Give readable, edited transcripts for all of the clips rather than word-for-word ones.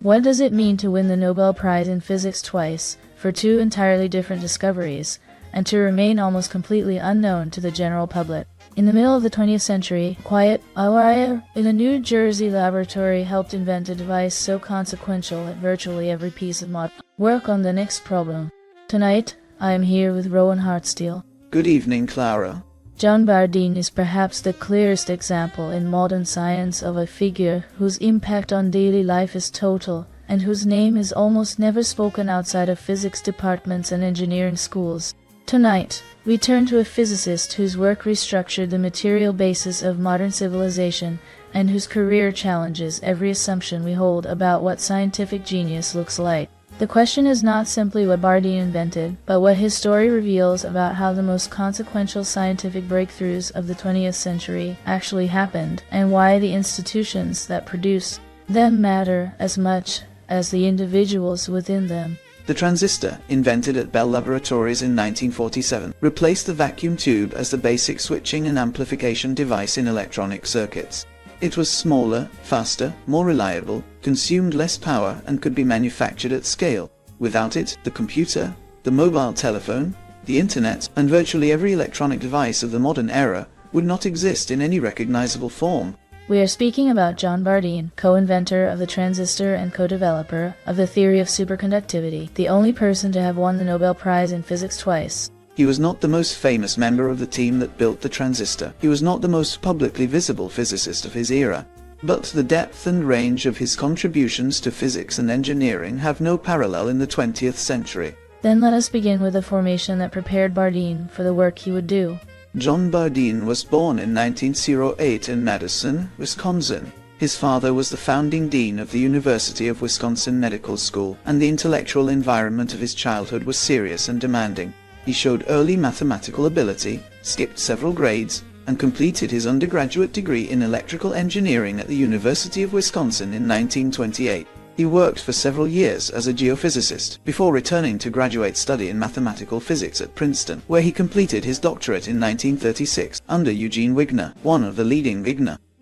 What does it mean to win the Nobel Prize in Physics twice, for two entirely different discoveries, and to remain almost completely unknown to the general public? In the middle of the 20th century, quiet Awaya in a New Jersey laboratory helped invent a device so consequential that virtually every piece of modern work on the next problem. Tonight, I am here with Rowan Hartsteele. Good evening, Clara. John Bardeen is perhaps the clearest example in modern science of a figure whose impact on daily life is total, and whose name is almost never spoken outside of physics departments and engineering schools. Tonight, we turn to a physicist whose work restructured the material basis of modern civilization, and whose career challenges every assumption we hold about what scientific genius looks like. The question is not simply what Bardeen invented, but what his story reveals about how the most consequential scientific breakthroughs of the 20th century actually happened, and why the institutions that produce them matter as much as the individuals within them. The transistor, invented at Bell Laboratories in 1947, replaced the vacuum tube as the basic switching and amplification device in electronic circuits. It was smaller, faster, more reliable, consumed less power, and could be manufactured at scale. Without it, the computer, the mobile telephone, the internet, and virtually every electronic device of the modern era would not exist in any recognizable form. We are speaking about John Bardeen, co-inventor of the transistor and co-developer of the theory of superconductivity, the only person to have won the Nobel Prize in Physics twice. He was not the most famous member of the team that built the transistor. He was not the most publicly visible physicist of his era. But the depth and range of his contributions to physics and engineering have no parallel in the 20th century. Then let us begin with the formation that prepared Bardeen for the work he would do. John Bardeen was born in 1908 in Madison, Wisconsin. His father was the founding dean of the University of Wisconsin Medical School, and the intellectual environment of his childhood was serious and demanding. He showed early mathematical ability, skipped several grades, and completed his undergraduate degree in electrical engineering at the University of Wisconsin in 1928. He worked for several years as a geophysicist, before returning to graduate study in mathematical physics at Princeton, where he completed his doctorate in 1936, under Eugene Wigner, one of the leading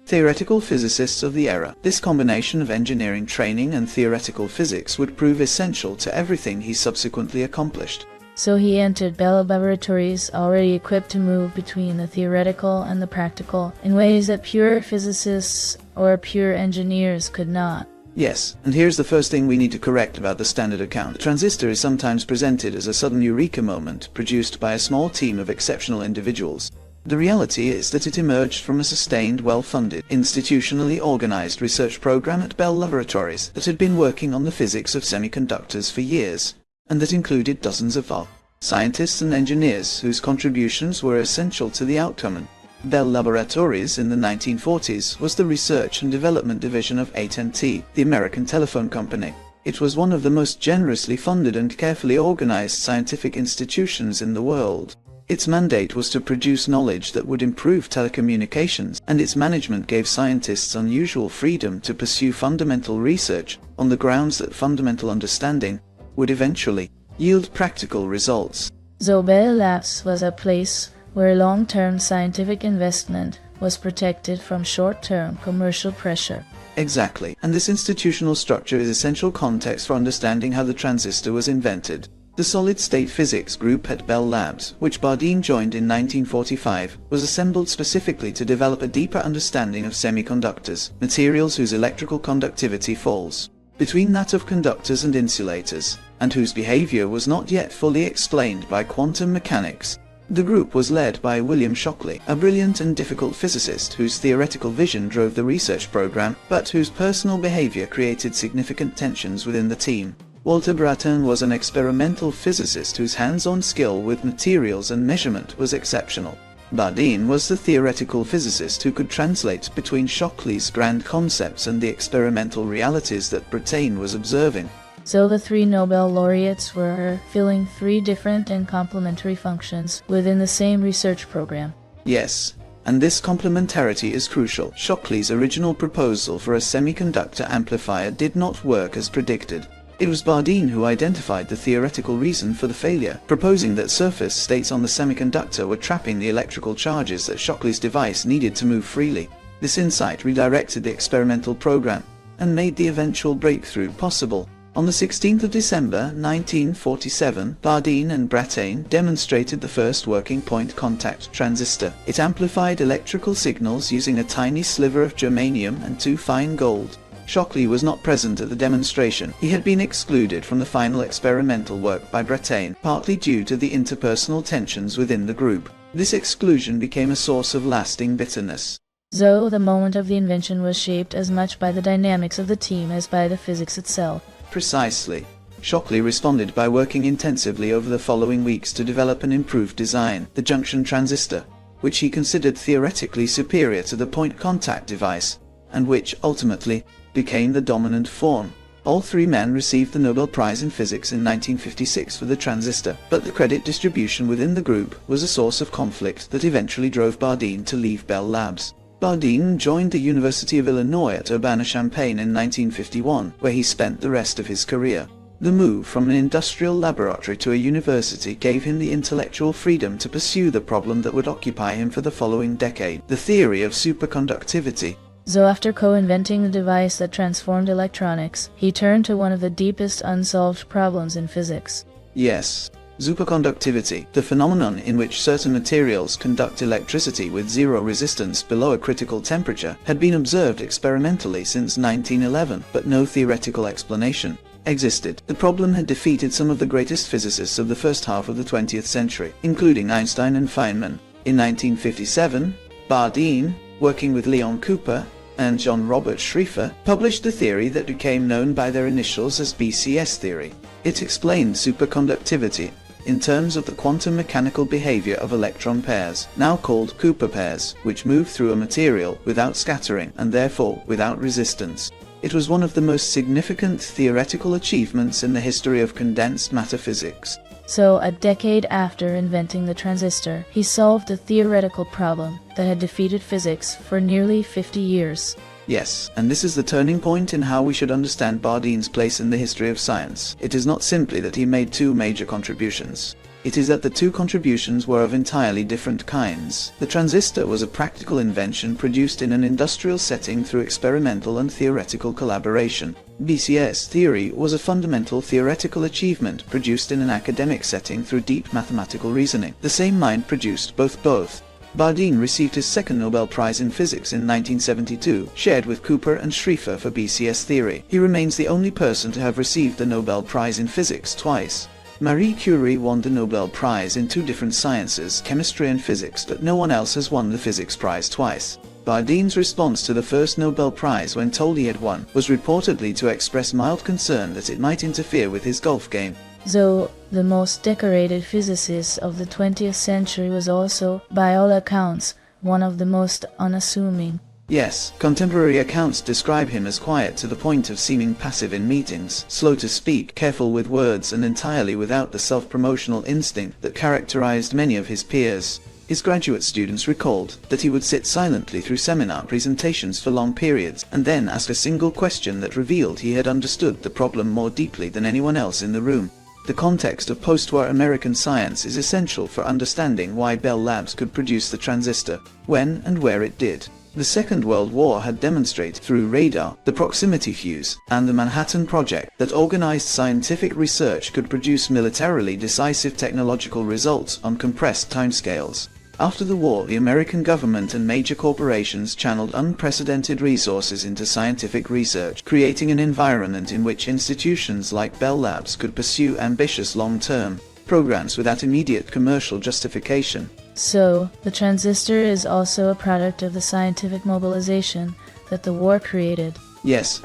theoretical physicists of the era. This combination of engineering training and theoretical physics would prove essential to everything he subsequently accomplished. So he entered Bell Laboratories already equipped to move between the theoretical and the practical in ways that pure physicists or pure engineers could not. Yes, and here's the first thing we need to correct about the standard account. The transistor is sometimes presented as a sudden eureka moment produced by a small team of exceptional individuals. The reality is that it emerged from a sustained, well-funded, institutionally organized research program at Bell Laboratories that had been working on the physics of semiconductors for years, and that included dozens of scientists and engineers whose contributions were essential to the outcome. Bell Laboratories in the 1940s was the research and development division of AT&T, the American telephone company. It was one of the most generously funded and carefully organized scientific institutions in the world. Its mandate was to produce knowledge that would improve telecommunications, and its management gave scientists unusual freedom to pursue fundamental research on the grounds that fundamental understanding would eventually yield practical results. So Bell Labs was a place where long-term scientific investment was protected from short-term commercial pressure. Exactly, and this institutional structure is essential context for understanding how the transistor was invented. The solid-state physics group at Bell Labs, which Bardeen joined in 1945, was assembled specifically to develop a deeper understanding of semiconductors, materials whose electrical conductivity falls between that of conductors and insulators, and whose behavior was not yet fully explained by quantum mechanics. The group was led by William Shockley, a brilliant and difficult physicist whose theoretical vision drove the research program, but whose personal behavior created significant tensions within the team. Walter Brattain was an experimental physicist whose hands-on skill with materials and measurement was exceptional. Bardeen was the theoretical physicist who could translate between Shockley's grand concepts and the experimental realities that Brattain was observing. So the three Nobel laureates were filling three different and complementary functions within the same research program. Yes, and this complementarity is crucial. Shockley's original proposal for a semiconductor amplifier did not work as predicted. It was Bardeen who identified the theoretical reason for the failure, proposing that surface states on the semiconductor were trapping the electrical charges that Shockley's device needed to move freely. This insight redirected the experimental program. and made the eventual breakthrough possible. On the 16th of December 1947, Bardeen and Brattain demonstrated the first working point contact transistor. It amplified electrical signals using a tiny sliver of germanium and 2 fine gold. Shockley was not present at the demonstration. He had been excluded from the final experimental work by Brattain, partly due to the interpersonal tensions within the group. This exclusion became a source of lasting bitterness. So, the moment of the invention was shaped as much by the dynamics of the team as by the physics itself. Precisely. Shockley responded by working intensively over the following weeks to develop an improved design, the junction transistor, which he considered theoretically superior to the point contact device, and which, ultimately, became the dominant form. All 3 men received the Nobel Prize in Physics in 1956 for the transistor, but the credit distribution within the group was a source of conflict that eventually drove Bardeen to leave Bell Labs. Bardeen joined the University of Illinois at Urbana-Champaign in 1951, where he spent the rest of his career. The move from an industrial laboratory to a university gave him the intellectual freedom to pursue the problem that would occupy him for the following decade, the theory of superconductivity. So after co-inventing the device that transformed electronics, he turned to one of the deepest unsolved problems in physics. Yes. Superconductivity, the phenomenon in which certain materials conduct electricity with zero resistance below a critical temperature, had been observed experimentally since 1911, but no theoretical explanation existed. The problem had defeated some of the greatest physicists of the first half of the 20th century, including Einstein and Feynman. In 1957, Bardeen, working with Leon Cooper and John Robert Schrieffer, published the theory that became known by their initials as BCS theory. It explained superconductivity in terms of the quantum mechanical behavior of electron pairs, now called Cooper pairs, which move through a material without scattering and therefore without resistance. It was one of the most significant theoretical achievements in the history of condensed matter physics. So, a decade after inventing the transistor, he solved a theoretical problem that had defeated physics for nearly 50 years. Yes, and this is the turning point in how we should understand Bardeen's place in the history of science. It is not simply that he made 2 major contributions. It is that the 2 contributions were of entirely different kinds. The transistor was a practical invention produced in an industrial setting through experimental and theoretical collaboration. BCS theory was a fundamental theoretical achievement produced in an academic setting through deep mathematical reasoning. The same mind produced both. Bardeen received his second Nobel Prize in Physics in 1972, shared with Cooper and Schrieffer for BCS theory. He remains the only person to have received the Nobel Prize in Physics twice. Marie Curie won the Nobel Prize in 2 different sciences, chemistry and physics, but no one else has won the Physics Prize twice. Bardeen's response to the first Nobel Prize when told he had won was reportedly to express mild concern that it might interfere with his golf game. Though the most decorated physicist of the 20th century was also, by all accounts, one of the most unassuming. Yes, contemporary accounts describe him as quiet to the point of seeming passive in meetings, slow to speak, careful with words, and entirely without the self-promotional instinct that characterized many of his peers. His graduate students recalled that he would sit silently through seminar presentations for long periods, and then ask a single question that revealed he had understood the problem more deeply than anyone else in the room. The context of post-war American science is essential for understanding why Bell Labs could produce the transistor, when and where it did. The Second World War had demonstrated through radar, the proximity fuse, and the Manhattan Project that organized scientific research could produce militarily decisive technological results on compressed timescales. After the war, the American government and major corporations channeled unprecedented resources into scientific research, creating an environment in which institutions like Bell Labs could pursue ambitious long-term programs without immediate commercial justification. So, the transistor is also a product of the scientific mobilization that the war created. Yes.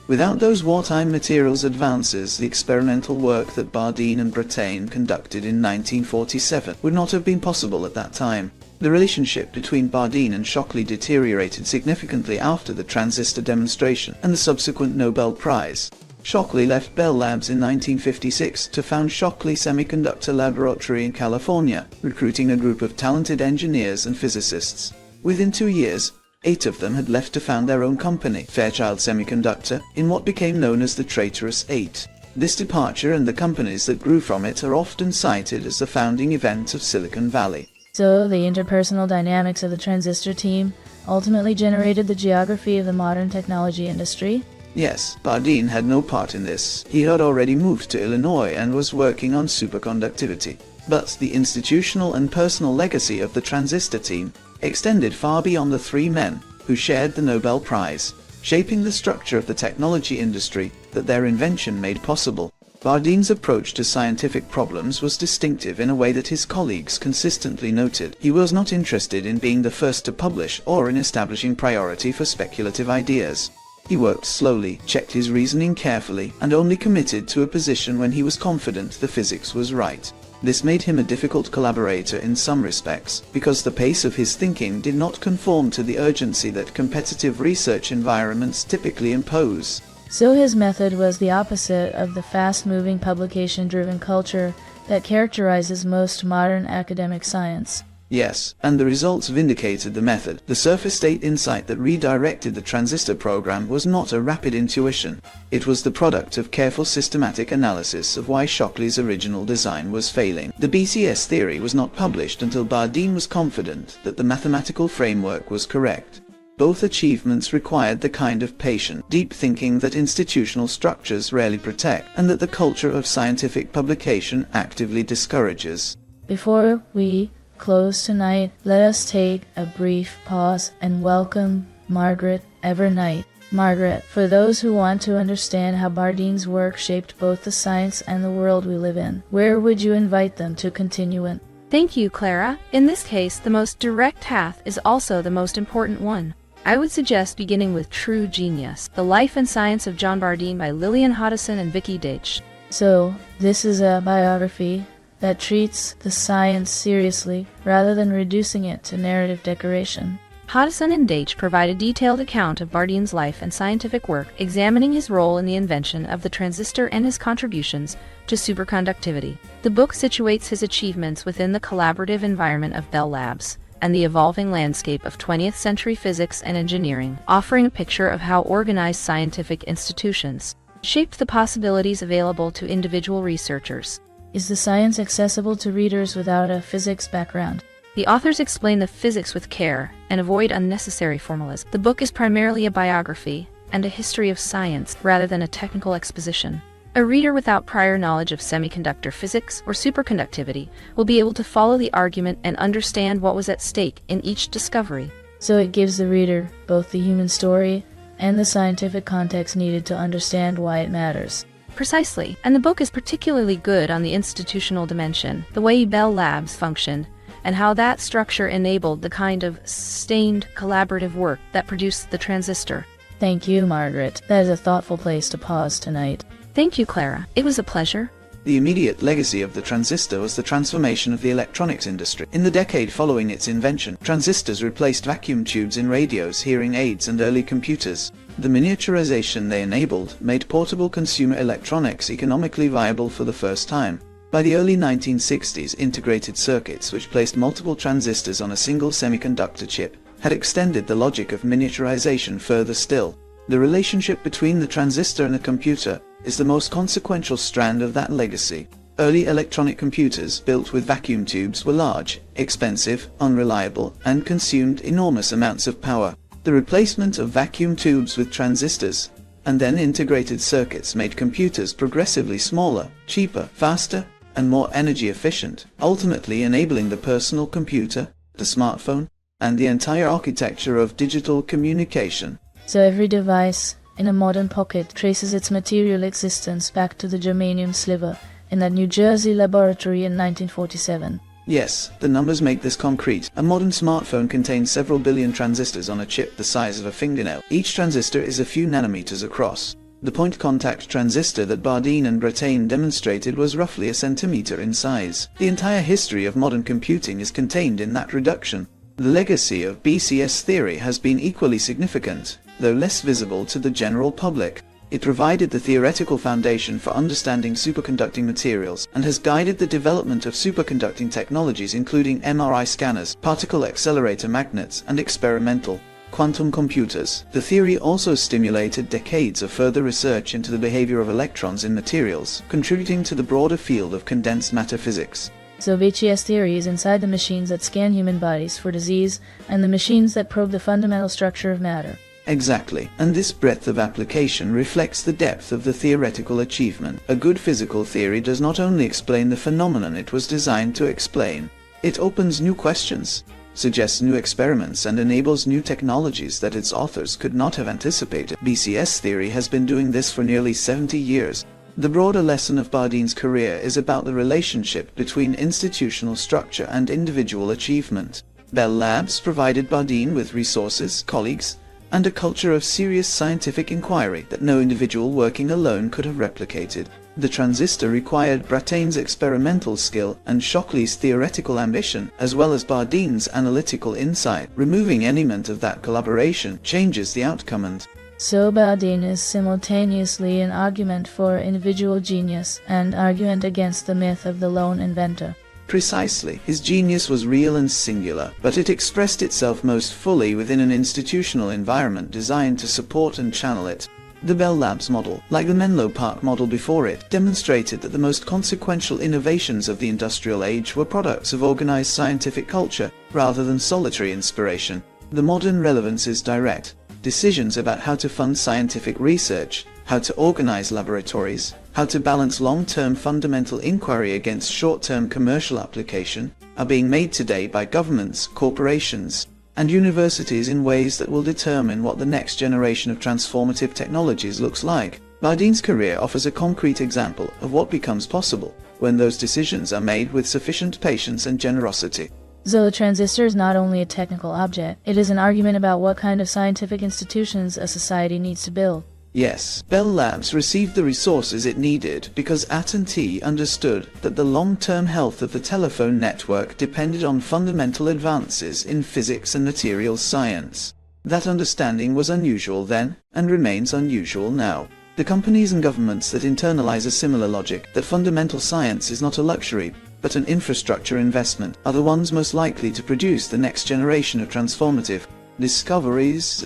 Without those wartime materials advances, the experimental work that Bardeen and Brattain conducted in 1947 would not have been possible at that time. The relationship between Bardeen and Shockley deteriorated significantly after the transistor demonstration and the subsequent Nobel Prize. Shockley left Bell Labs in 1956 to found Shockley Semiconductor Laboratory in California, recruiting a group of talented engineers and physicists. Within 2 years, 8 of them had left to found their own company, Fairchild Semiconductor, in what became known as the Traitorous Eight. This departure and the companies that grew from it are often cited as the founding event of Silicon Valley. So, the interpersonal dynamics of the transistor team ultimately generated the geography of the modern technology industry? Yes, Bardeen had no part in this. He had already moved to Illinois and was working on superconductivity. But the institutional and personal legacy of the transistor team extended far beyond the three men who shared the Nobel Prize, shaping the structure of the technology industry that their invention made possible. Bardeen's approach to scientific problems was distinctive in a way that his colleagues consistently noted. He was not interested in being the first to publish or in establishing priority for speculative ideas. He worked slowly, checked his reasoning carefully, and only committed to a position when he was confident the physics was right. This made him a difficult collaborator in some respects, because the pace of his thinking did not conform to the urgency that competitive research environments typically impose. So his method was the opposite of the fast-moving publication-driven culture that characterizes most modern academic science. Yes, and the results vindicated the method. The surface-state insight that redirected the transistor program was not a rapid intuition. It was the product of careful systematic analysis of why Shockley's original design was failing. The BCS theory was not published until Bardeen was confident that the mathematical framework was correct. Both achievements required the kind of patient, deep thinking that institutional structures rarely protect, and that the culture of scientific publication actively discourages. Before we close tonight, let us take a brief pause and welcome Margaret Evernight. Margaret, for those who want to understand how Bardeen's work shaped both the science and the world we live in, where would you invite them to continue in? Thank you, Clara. In this case, the most direct path is also the most important one. I would suggest beginning with True Genius, The Life and Science of John Bardeen by Lillian Hoddeson and Vicky Deitch. So, this is a biography that treats the science seriously rather than reducing it to narrative decoration. Hoddeson and Deitch provide a detailed account of Bardeen's life and scientific work, examining his role in the invention of the transistor and his contributions to superconductivity. The book situates his achievements within the collaborative environment of Bell Labs and the evolving landscape of 20th century physics and engineering, offering a picture of how organized scientific institutions shaped the possibilities available to individual researchers. Is the science accessible to readers without a physics background? The authors explain the physics with care and avoid unnecessary formalism. The book is primarily a biography and a history of science rather than a technical exposition. A reader without prior knowledge of semiconductor physics or superconductivity will be able to follow the argument and understand what was at stake in each discovery. So it gives the reader both the human story and the scientific context needed to understand why it matters. Precisely, and the book is particularly good on the institutional dimension, the way Bell Labs functioned, and how that structure enabled the kind of sustained collaborative work that produced the transistor. Thank you, Margaret. That is a thoughtful place to pause tonight. Thank you, Clara. It was a pleasure. The immediate legacy of the transistor was the transformation of the electronics industry. In the decade following its invention, transistors replaced vacuum tubes in radios, hearing aids, and early computers. The miniaturization they enabled made portable consumer electronics economically viable for the first time. By the early 1960s, integrated circuits, which placed multiple transistors on a single semiconductor chip, had extended the logic of miniaturization further still. The relationship between the transistor and the computer is the most consequential strand of that legacy. Early electronic computers built with vacuum tubes were large, expensive, unreliable, and consumed enormous amounts of power. The replacement of vacuum tubes with transistors and then integrated circuits made computers progressively smaller, cheaper, faster, and more energy efficient, ultimately enabling the personal computer, the smartphone, and the entire architecture of digital communication. So every device in a modern pocket traces its material existence back to the germanium sliver in that New Jersey laboratory in 1947. Yes, the numbers make this concrete. A modern smartphone contains several billion transistors on a chip the size of a fingernail. Each transistor is a few nanometers across. The point-contact transistor that Bardeen and Brattain demonstrated was roughly a centimeter in size. The entire history of modern computing is contained in that reduction. The legacy of BCS theory has been equally significant, though less visible to the general public. It provided the theoretical foundation for understanding superconducting materials and has guided the development of superconducting technologies including MRI scanners, particle accelerator magnets, and experimental quantum computers. The theory also stimulated decades of further research into the behavior of electrons in materials, contributing to the broader field of condensed matter physics. Zovici's theory is inside the machines that scan human bodies for disease and the machines that probe the fundamental structure of matter. Exactly, and this breadth of application reflects the depth of the theoretical achievement. A good physical theory does not only explain the phenomenon it was designed to explain, it opens new questions, suggests new experiments, and enables new technologies that its authors could not have anticipated. BCS theory has been doing this for nearly 70 years. The broader lesson of Bardeen's career is about the relationship between institutional structure and individual achievement. Bell Labs provided Bardeen with resources, colleagues, and a culture of serious scientific inquiry that no individual working alone could have replicated. The transistor required Brataine's experimental skill and Shockley's theoretical ambition, as well as Bardeen's analytical insight. Removing any element of that collaboration changes the outcome and So Bardeen is simultaneously an argument for individual genius and argument against the myth of the lone inventor. Precisely. His genius was real and singular, but it expressed itself most fully within an institutional environment designed to support and channel it. The Bell Labs model, like the Menlo Park model before it, demonstrated that the most consequential innovations of the industrial age were products of organized scientific culture, rather than solitary inspiration. The modern relevance is direct. Decisions about how to fund scientific research, how to organize laboratories, how to balance long-term fundamental inquiry against short-term commercial application, are being made today by governments, corporations, and universities in ways that will determine what the next generation of transformative technologies looks like. Bardeen's career offers a concrete example of what becomes possible when those decisions are made with sufficient patience and generosity. So the transistor is not only a technical object, it is an argument about what kind of scientific institutions a society needs to build. Yes, Bell Labs received the resources it needed because AT&T understood that the long-term health of the telephone network depended on fundamental advances in physics and materials science. That understanding was unusual then, and remains unusual now. The companies and governments that internalize a similar logic, that fundamental science is not a luxury, but an infrastructure investment, are the ones most likely to produce the next generation of transformative discoveries.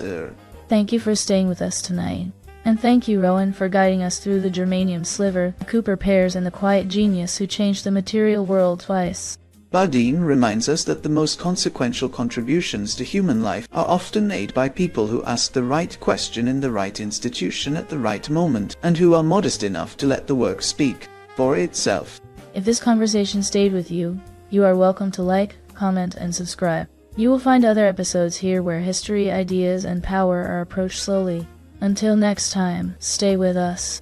Thank you for staying with us tonight. And thank you, Rowan, for guiding us through the germanium sliver, the Cooper pairs, and the quiet genius who changed the material world twice. Bardeen reminds us that the most consequential contributions to human life are often made by people who ask the right question in the right institution at the right moment, and who are modest enough to let the work speak for itself. If this conversation stayed with you, you are welcome to like, comment, and subscribe. You will find other episodes here where history, ideas, and power are approached slowly. Until next time, stay with us.